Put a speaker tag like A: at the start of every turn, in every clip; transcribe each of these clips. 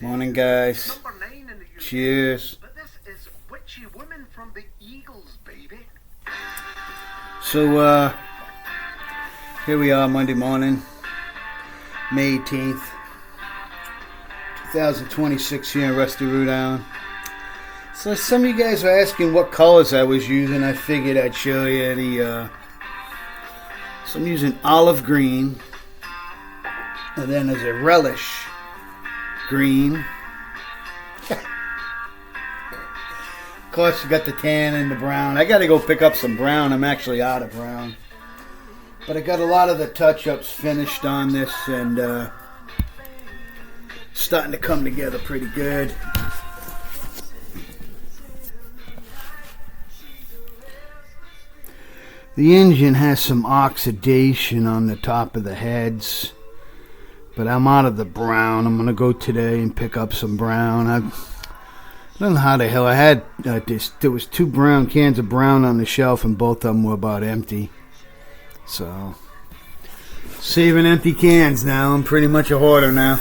A: Morning, guys. Cheers.
B: But this is witchy woman from the Eagles, baby.
A: So, here we are, Monday morning, May 18th, 2026 here in Rusty Rhode Island. So some of you guys are asking what colors I was using. I figured I'd show you so I'm using olive green, and then there's a relish green. Of course, you got the tan and the brown. I got to go pick up some brown. I'm actually out of brown. But I got a lot of the touch-ups finished on this, and starting to come together pretty good. The engine has some oxidation on the top of the heads, but I'm out of the brown. I'm going to go today and pick up some brown. I don't know how the hell I had this. There was 2 brown cans of brown on the shelf, and both of them were about empty. So, saving empty cans now. I'm pretty much a hoarder now.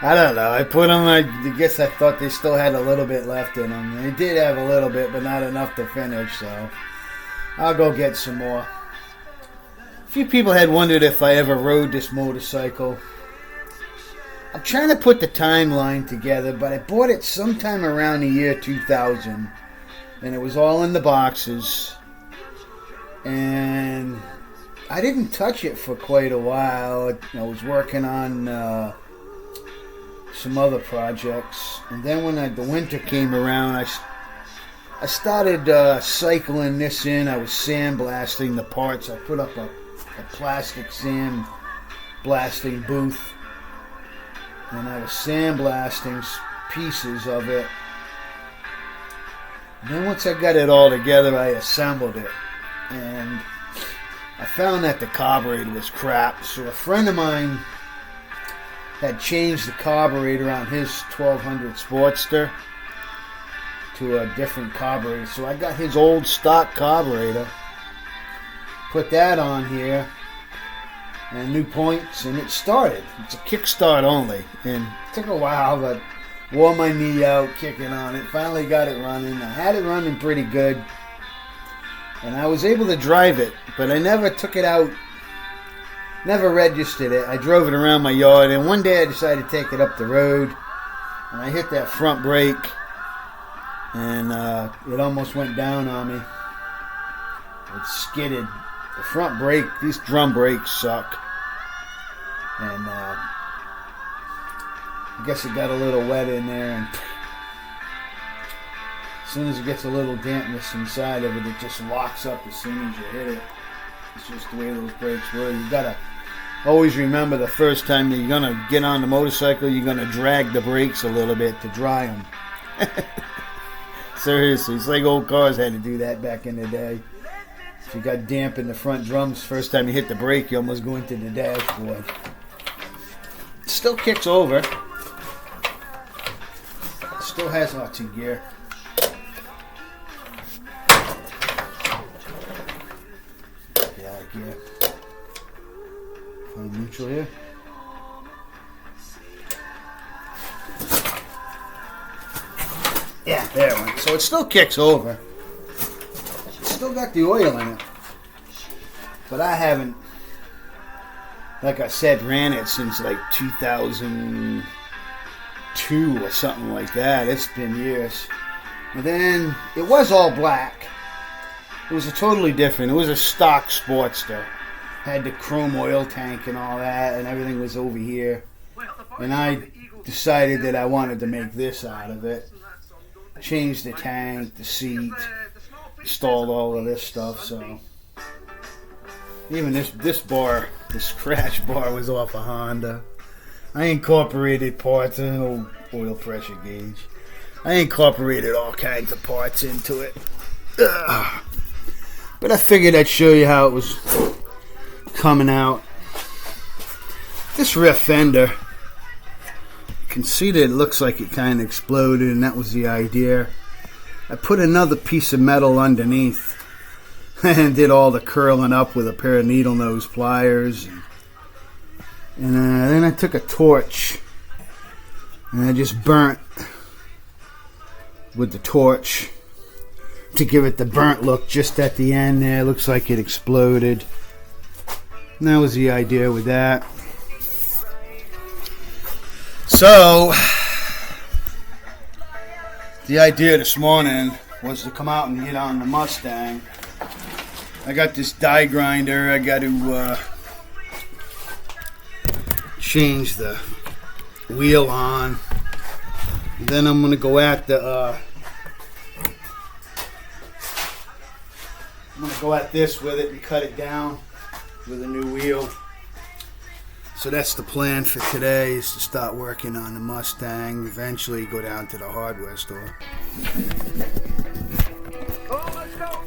A: I don't know. I put them, I guess I thought they still had a little bit left in them. They did have a little bit, but not enough to finish, so I'll go get some more. A few people had wondered if I ever rode this motorcycle. I'm trying to put the timeline together, but I bought it sometime around the year 2000, and it was all in the boxes, and I didn't touch it for quite a while. I was working on some other projects, and then when the winter came around, I started cycling this in. I was sandblasting the parts. I put up a plastic sandblasting booth, and I was sandblasting pieces of it. And then once I got it all together, I assembled it, and I found that the carburetor was crap. So a friend of mine had changed the carburetor on his 1200 Sportster to a different carburetor. So I got his old stock carburetor, put that on here, and new points, and it started. It's a kickstart only, and it took a while, but wore my knee out kicking on it. Finally got it running. I had it running pretty good, and I was able to drive it, but I never took it out. Never registered it. I drove it around my yard, and one day I decided to take it up the road, and I hit that front brake, and it almost went down on me. It skidded. The front brake, these drum brakes suck, and I guess it got a little wet in there, and as soon as it gets a little dampness inside of it, it just locks up as soon as you hit it. It's just the way those brakes work. You gotta always remember the first time you're gonna get on the motorcycle, you're gonna drag the brakes a little bit to dry them. Seriously, it's like old cars had to do that back in the day. If you got damp in the front drums, first time you hit the brake, you almost go into the dashboard. It still kicks over. It still has lots of gear. Get out of gear. Find neutral here. Yeah, there it went. So it still kicks over. It's still got the oil in it. But I haven't, like I said, ran it since like 2002 or something like that. It's been years. And then it was all black. It was a totally different. It was a stock Sportster. Had the chrome oil tank and all that, and everything was over here. And I decided that I wanted to make this out of it. Changed the tank, the seat, installed all of this stuff. So even this bar, this crash bar, was off a Honda. I incorporated parts, an old oil pressure gauge. I incorporated all kinds of parts into it. Ugh. But I figured I'd show you how it was coming out. This rear fender, you can see that it looks like it kind of exploded, and that was the idea. I put another piece of metal underneath and did all the curling up with a pair of needle nose pliers. And then I took a torch and I just burnt with the torch to give it the burnt look just at the end there. It looks like it exploded. And that was the idea with that. So, the idea this morning was to come out and get on the Mustang. I got this die grinder. I got to change the wheel on. And then I'm going to go at the I'm going to go at this with it and cut it down with a new wheel. So that's the plan for today, is to start working on the Mustang. Eventually go down to the hardware store.
B: Oh, let's go.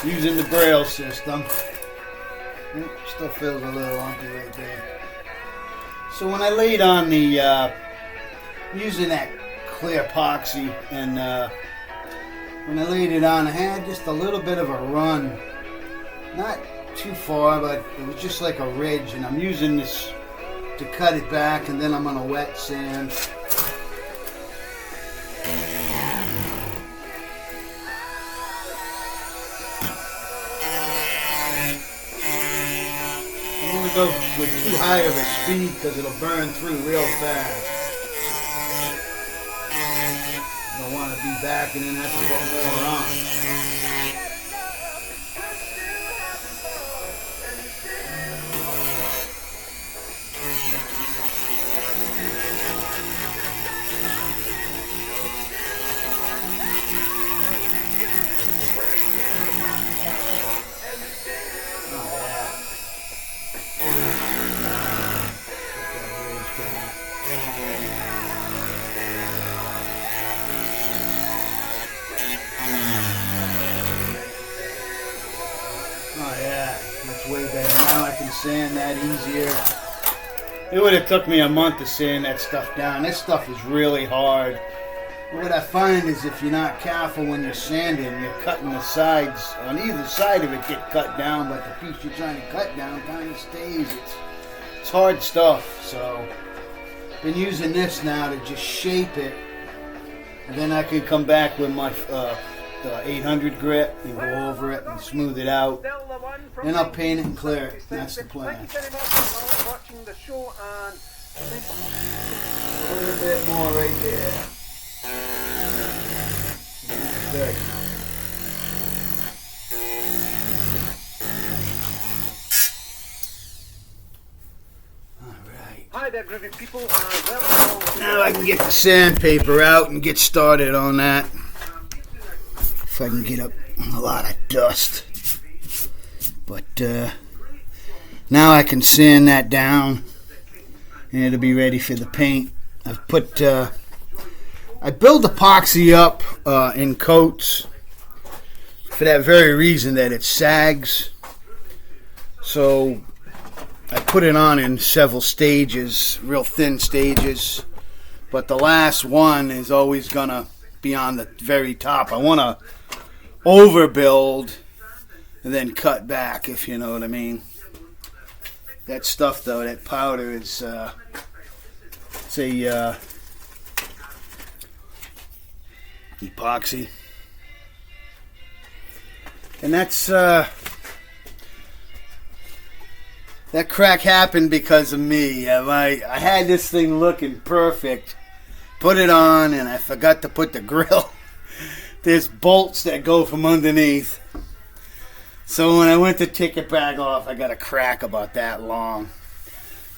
A: Using the braille system. Still feels a little lumpy right there. So when I laid on the, using that clear epoxy, and when I laid it on, I had just a little bit of a run. Not too far, but it was just like a ridge, and I'm using this to cut it back, and then I'm gonna wet sand. Go with too high of a speed because it'll burn through real fast. You don't want to be back and then have to put more on. Oh yeah, that's way better. Now I can sand that easier. It would have took me a month to sand that stuff down. This stuff is really hard. What I find is if you're not careful when you're sanding, you're cutting the sides. On either side of it get cut down, but the piece you're trying to cut down kind of stays. It's hard stuff. So been using this now to just shape it, and then I can come back with my 800 grit and go over it and smooth it out. Then I'll paint it and clear it. That's the plan.
B: Watching the show on
A: A little bit more right there. Good. All right.
B: Hi there. there, groovy people. Welcome.
A: Now I can get the sandpaper out and get started on that. If I can get up a lot of dust. But now I can sand that down and it'll be ready for the paint. I've put, I build epoxy up in coats for that very reason that it sags. So I put it on in several stages, real thin stages. But the last one is always going to be on the very top. I want to overbuild and then cut back, if you know what I mean. That stuff, though, that powder is, it's a epoxy. And that's, that crack happened because of me. I had this thing looking perfect, put it on, and I forgot to put the grill. There's bolts that go from underneath. So when I went to take it back off, I got a crack about that long.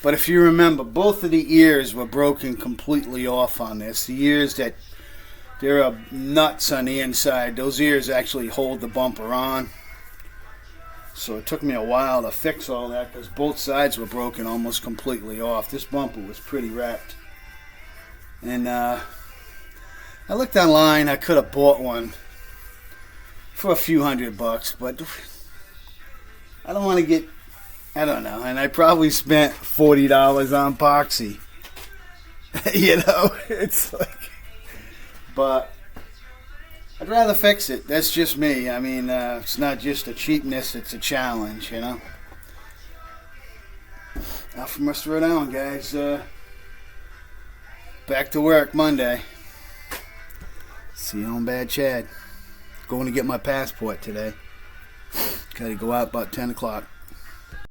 A: But if you remember, both of the ears were broken completely off on this. The ears that, there are nuts on the inside. Those ears actually hold the bumper on. So it took me a while to fix all that because both sides were broken almost completely off. This bumper was pretty wrecked. And I looked online. I could have bought one for a few $100, but I don't want to get, I don't know. And I probably spent $40 on epoxy. You know, it's like, but I'd rather fix it. That's just me. I mean, it's not just a cheapness, it's a challenge, you know. Out from us Rhode Island, guys. Back to work Monday. See you on Bad Chad. Going to get my passport today. Got to go out about 10 o'clock.